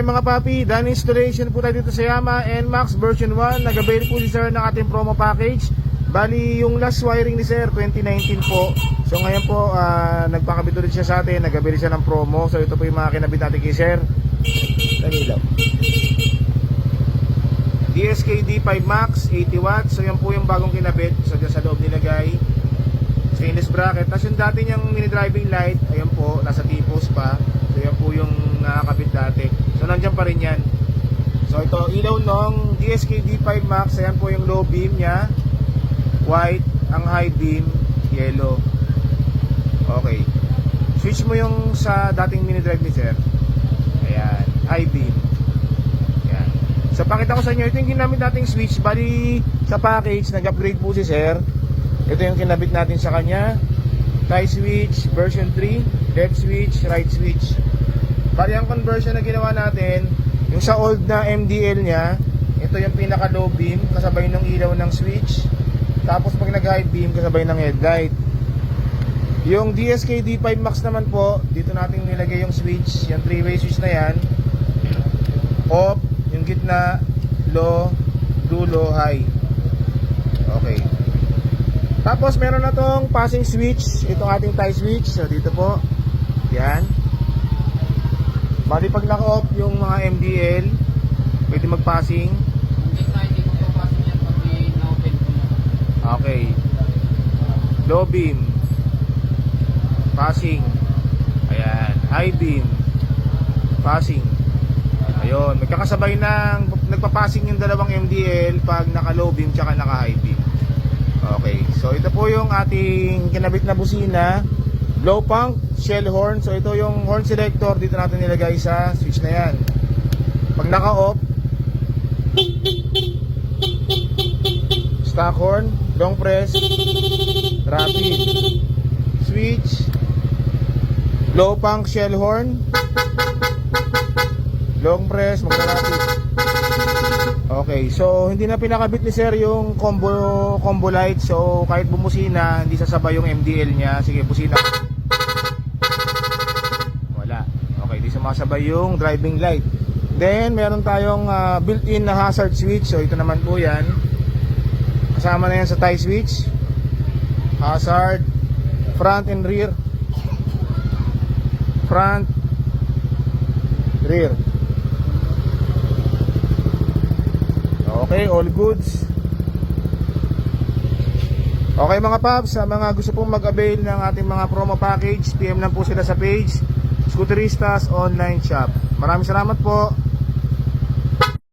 Okay mga papi, done installation po tayo dito sa Yamaha NMAX version 1. Nag-avail po si sir ng ating promo package. Bali yung last wiring ni sir 2019 po. So ngayon po nagpakabit ulit siya sa atin. Nag-avail siya ng promo. So ito po yung mga kinabit natin kay sir. Dali lang. DSK D5 Max 80 watts. So yan po yung bagong kinabit. So dyan sa loob nilagay stainless bracket. Tapos yung dati niyang mini driving light, ayan po, nasa tipos pa. So yan po yung nakakabit dati. So nandyan pa rin yan. So ito, ilaw nung DSK D5 Max. Ayan po yung low beam nya, white. Ang high beam, yellow. Okay. Switch mo yung sa dating mini drive ni sir. Ayan, high beam. Ayan. So pakita ko sa inyo, ito yung ginamit nating switch. Bali sa package, nag-upgrade po si sir. Ito yung kinabit natin sa kanya. Tie switch version 3, left switch, right switch. Bali ang conversion na ginawa natin, yung sa old na MDL nya, ito yung pinaka low beam kasabay ng ilaw ng switch. Tapos pag nag high beam kasabay ng headlight. Yung DSK D5 Max naman po, dito natin nilagay yung switch, yung 3-way switch na yan. Off, yung gitna, low, dulo, high. Okay. Tapos meron na tong passing switch, itong ating tie switch. So dito po, yan. Bali pag naka-off yung mga MDL, pwede mag-passing. Okay. Low beam, passing. Ayan, high beam, passing. Ayun, magkakasabay ng nagpa-passing yung dalawang MDL pag naka-low beam tsaka naka-high beam. Okay, so ito po yung ating kinabit na busina, blow punk, shell horn. So ito yung horn selector, dito natin nilagay sa switch na yan. Pag naka-off, stock horn, long press, rapid, switch, blow punk, shell horn, long press, magka-rapid. Okay, so hindi na pinakabit ni sir yung combo light. So kahit bumusina, hindi sasabay yung MDL nya. Sige, busina. Wala. Okay, hindi sumasabay yung driving light. Then meron tayong built-in na hazard switch. So ito naman po yan. Kasama na yan sa tie switch. Hazard, front and rear. Front, rear. Okay, all goods. Okay mga paps, sa mga gusto pong mag-avail ng ating mga promo package, PM lang po sila sa page Scooteristas Online Shop. Maraming salamat po.